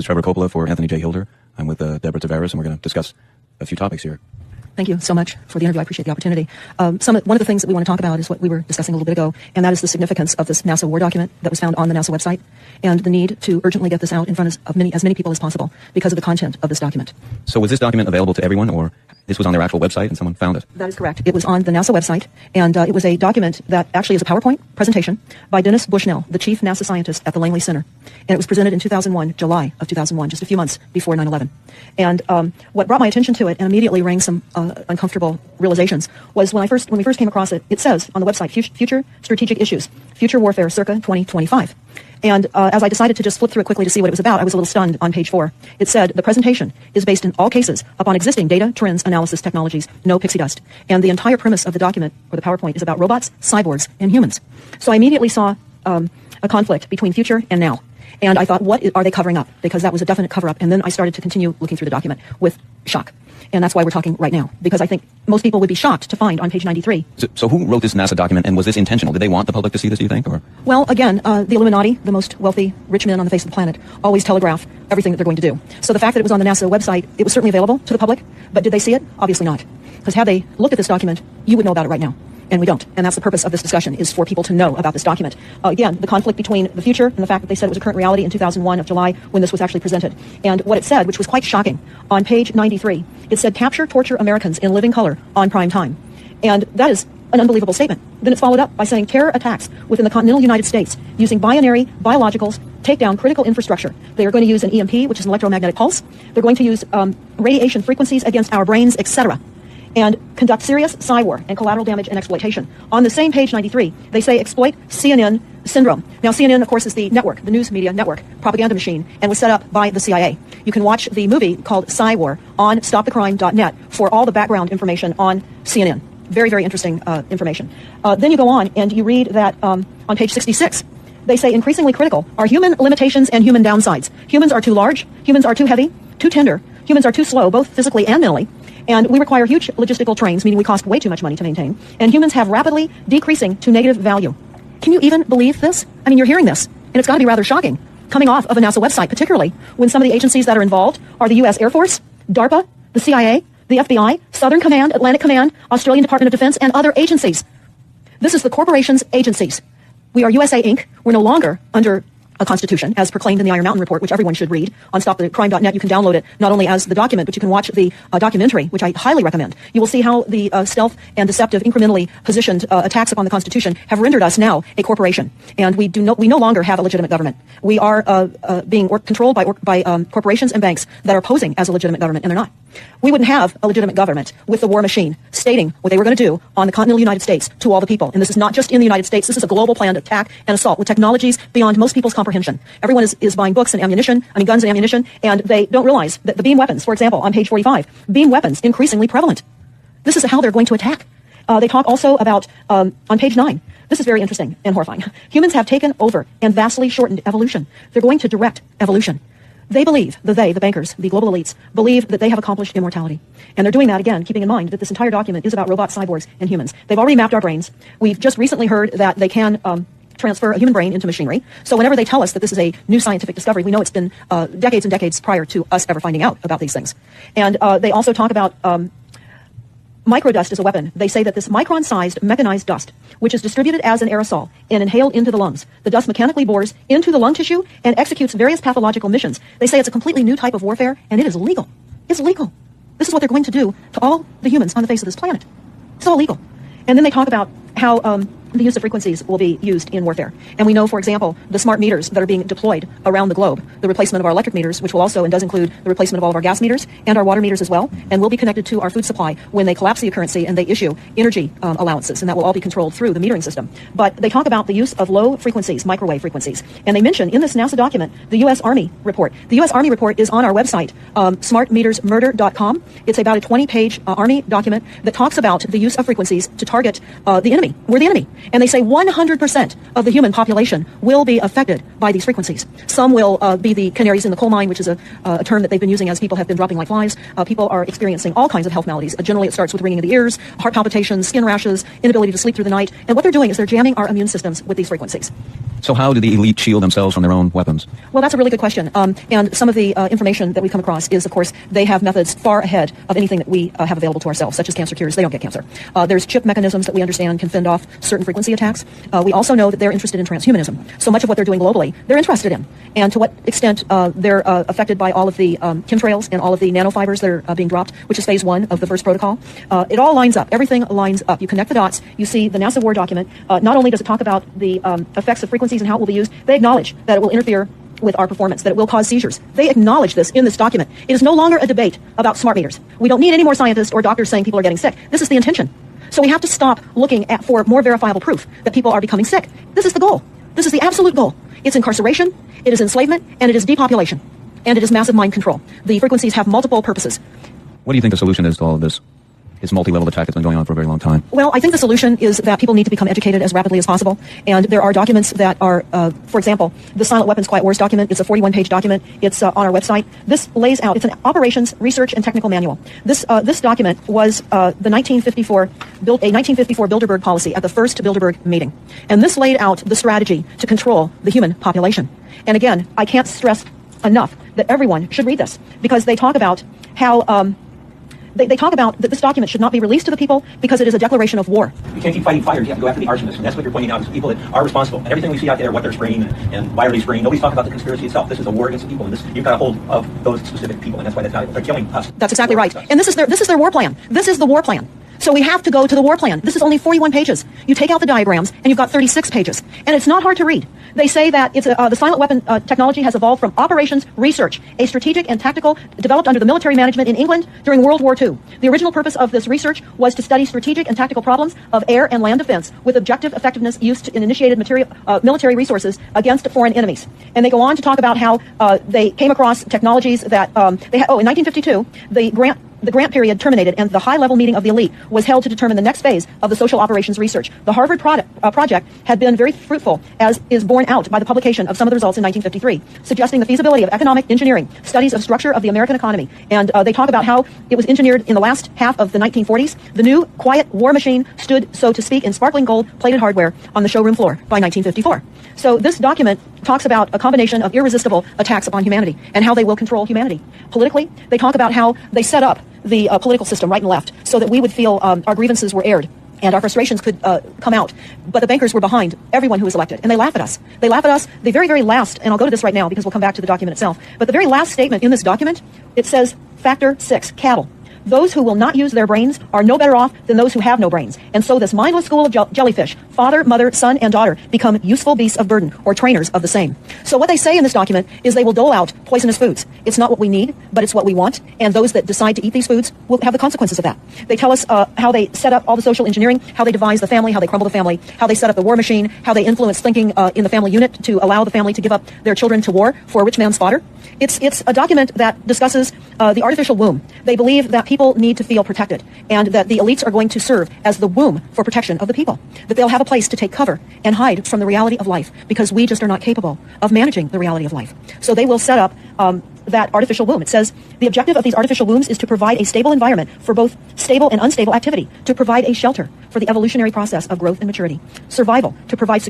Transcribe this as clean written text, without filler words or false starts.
is Trevor Coppola for Anthony J. Hilder. I'm with Deborah Tavares, and we're going to discuss a few topics here. Thank you so much for the interview. I appreciate the opportunity. One of the things that we want to talk about is what we were discussing a little bit ago, and that is the significance of this NASA War document that was found on the NASA website, and the need to urgently get this out in front of as many people as possible because of the content of this document. So was this document available to everyone, or this was on their actual website and someone found it? That is correct. It was on the NASA website, and it was a document that actually is a PowerPoint presentation by Dennis Bushnell, the chief NASA scientist at the Langley Center. And it was presented in 2001, July of 2001, just a few months before 9/11. And what brought my attention to it and immediately rang some uncomfortable realizations was when we first came across it, it says on the website, Future Strategic Issues, Future Warfare circa 2025. And as I decided to just flip through it quickly to see what it was about, I was a little stunned on page 4. It said, the presentation is based in all cases upon existing data, trends, analysis technologies, no pixie dust. And the entire premise of the document, or the PowerPoint, is about robots, cyborgs, and humans. So I immediately saw a conflict between future and now. And I thought, what are they covering up? Because that was a definite cover-up. And then I started to continue looking through the document with shock. And that's why we're talking right now, because I think most people would be shocked to find on page 93. So who wrote this NASA document, and was this intentional? Did they want the public to see this, do you think? Or? Well, again, the Illuminati, the most wealthy, rich men on the face of the planet, always telegraph everything that they're going to do. So the fact that it was on the NASA website, it was certainly available to the public, but did they see it? Obviously not. Because had they looked at this document, you would know about it right now. And we don't. And that's the purpose of this discussion, is for people to know about this document. Again, the conflict between the future and the fact that they said it was a current reality in 2001 of July when this was actually presented. And what it said, which was quite shocking, on page 93, it said, capture, torture Americans in living color on prime time. And that is an unbelievable statement. Then it's followed up by saying terror attacks within the continental United States using binary biologicals take down critical infrastructure. They are going to use an EMP, which is an electromagnetic pulse. They're going to use radiation frequencies against our brains, etc., and conduct serious cyber and collateral damage and exploitation. On the same page 93, they say exploit CNN syndrome. Now, CNN, of course, is the network, the news media network, propaganda machine, and was set up by the CIA. You can watch the movie called War on stopthecrime.net for all the background information on CNN. Very, very interesting information. Then you go on and you read that on page 66, they say increasingly critical are human limitations and human downsides. Humans are too large, humans are too heavy, too tender, humans are too slow, both physically and mentally. And we require huge logistical trains, meaning we cost way too much money to maintain. And humans have rapidly decreasing to negative value. Can you even believe this? I mean, you're hearing this, and it's got to be rather shocking, coming off of a NASA website, particularly when some of the agencies that are involved are the U.S. Air Force, DARPA, the CIA, the FBI, Southern Command, Atlantic Command, Australian Department of Defense, and other agencies. This is the corporation's agencies. We are USA Inc. We're no longer under a constitution, as proclaimed in the Iron Mountain Report, which everyone should read on stopthecrime.net. You can download it not only as the document, but you can watch the documentary, which I highly recommend. You will see how the stealth and deceptive, incrementally positioned attacks upon the Constitution have rendered us now a corporation, and we no longer have a legitimate government. We are being controlled by corporations and banks that are posing as a legitimate government, and they're not. We wouldn't have a legitimate government with the war machine stating what they were going to do on the continental United States to all the people. And this is not just in the United States. This is a global planned attack and assault with technologies beyond most people's comprehension. Everyone is buying books and guns and ammunition, and they don't realize that the beam weapons, for example, on page 45, beam weapons increasingly prevalent. This is how they're going to attack. They talk also about, on page 9, this is very interesting and horrifying. Humans have taken over and vastly shortened evolution. They're going to direct evolution. They believe, the bankers, the global elites, believe that they have accomplished immortality. And they're doing that, again, keeping in mind that this entire document is about robots, cyborgs, and humans. They've already mapped our brains. We've just recently heard that they can transfer a human brain into machinery. So whenever they tell us that this is a new scientific discovery, we know it's been decades and decades prior to us ever finding out about these things. And they also talk about microdust as a weapon. They say that this micron-sized mechanized dust, which is distributed as an aerosol and inhaled into the lungs, the dust mechanically bores into the lung tissue and executes various pathological missions. They say it's a completely new type of warfare, and it is legal. It's legal. This is what they're going to do to all the humans on the face of this planet. It's all legal. And then they talk about how the use of frequencies will be used in warfare. And we know, for example, the smart meters that are being deployed around the globe, the replacement of our electric meters, which will also and does include the replacement of all of our gas meters and our water meters as well, and will be connected to our food supply when they collapse the currency and they issue energy allowances, and that will all be controlled through the metering system. But they talk about the use of low frequencies, microwave frequencies, and they mention in this NASA document the U.S. Army report. The U.S. Army report is on our website, smartmetersmurder.com. It's about a 20-page Army document that talks about the use of frequencies to target the enemy. We're the enemy. And they say 100% of the human population will be affected by these frequencies. Some will be the canaries in the coal mine, which is a term that they've been using as people have been dropping like flies. People are experiencing all kinds of health maladies. Generally, it starts with ringing of the ears, heart palpitations, skin rashes, inability to sleep through the night. And what they're doing is they're jamming our immune systems with these frequencies. So how do the elite shield themselves from their own weapons? Well, that's a really good question. And some of the information that we come across is, of course, they have methods far ahead of anything that we have available to ourselves, such as cancer cures. They don't get cancer. There's chip mechanisms that we understand can fend off certain frequency attacks. We also know that they're interested in transhumanism. So much of what they're doing globally, they're interested in. And to what extent they're affected by all of the chemtrails and all of the nanofibers that are being dropped, which is phase 1 of the first protocol. It all lines up. Everything lines up. You connect the dots. You see the NASA War document. Not only does it talk about the effects of frequencies and how it will be used, they acknowledge that it will interfere with our performance, that it will cause seizures. They acknowledge this in this document. It is no longer a debate about smart meters. We don't need any more scientists or doctors saying people are getting sick. This is the intention. So we have to stop looking for more verifiable proof that people are becoming sick. This is the goal. This is the absolute goal. It's incarceration, it is enslavement, and it is depopulation. And it is massive mind control. The frequencies have multiple purposes. What do you think the solution is to all of this? This multi-level attack that's been going on for a very long time. Well, I think the solution is that people need to become educated as rapidly as possible. And there are documents that are, for example, the Silent Weapons Quiet Wars document. It's a 41-page document. It's on our website. This lays out, it's an operations, research, and technical manual. This document was a 1954 Bilderberg policy at the first Bilderberg meeting. And this laid out the strategy to control the human population. And again, I can't stress enough that everyone should read this, because they talk about how they talk about that this document should not be released to the people because it is a declaration of war. You can't keep fighting fires. You have to go after the arsonists. And that's what you're pointing out, is the people that are responsible. And everything we see out there, what they're spraying and why are they spraying, nobody's talking about the conspiracy itself. This is a war against the people. And this, you've got a hold of those specific people. And that's why that's valuable. They're killing us. That's exactly right. And this is their war plan. This is the war plan. So we have to go to the war plan. This is only 41 pages. You take out the diagrams, and you've got 36 pages. And it's not hard to read. They say that it's the silent weapon technology has evolved from operations research, a strategic and tactical developed under the military management in England during World War II. The original purpose of this research was to study strategic and tactical problems of air and land defense with objective effectiveness used in initiated military resources against foreign enemies. And they go on to talk about how they came across technologies that in 1952, the grant period terminated, and the high-level meeting of the elite was held to determine the next phase of the social operations research. The Harvard project had been very fruitful, as is borne out by the publication of some of the results in 1953, suggesting the feasibility of economic engineering, studies of structure of the American economy. And they talk about how it was engineered in the last half of the 1940s. The new quiet war machine stood, so to speak, in sparkling gold-plated hardware on the showroom floor by 1954. So this document talks about a combination of irresistible attacks upon humanity and how they will control humanity. Politically, they talk about how they set up the political system right and left so that we would feel our grievances were aired and our frustrations could come out. But the bankers were behind everyone who was elected, and they laugh at us. They laugh at us. The very, very last, and I'll go to this right now because we'll come back to the document itself, but the very last statement in this document, it says, Factor 6, cattle. Those who will not use their brains are no better off than those who have no brains. And so this mindless school of jellyfish, father, mother, son, and daughter, become useful beasts of burden, or trainers of the same. So what they say in this document is they will dole out poisonous foods. It's not what we need, but it's what we want. And those that decide to eat these foods will have the consequences of that. They tell us how they set up all the social engineering, how they devise the family, how they crumble the family, how they set up the war machine, how they influence thinking in the family unit to allow the family to give up their children to war for a rich man's fodder. It's a document that discusses the artificial womb. They believe that people need to feel protected, and that the elites are going to serve as the womb for protection of the people, that they'll have a place to take cover and hide from the reality of life, because we just are not capable of managing the reality of life. So they will set up that artificial womb. It says the objective of these artificial wombs is to provide a stable environment for both stable and unstable activity, to provide a shelter for the evolutionary process of growth and maturity, survival, to provide security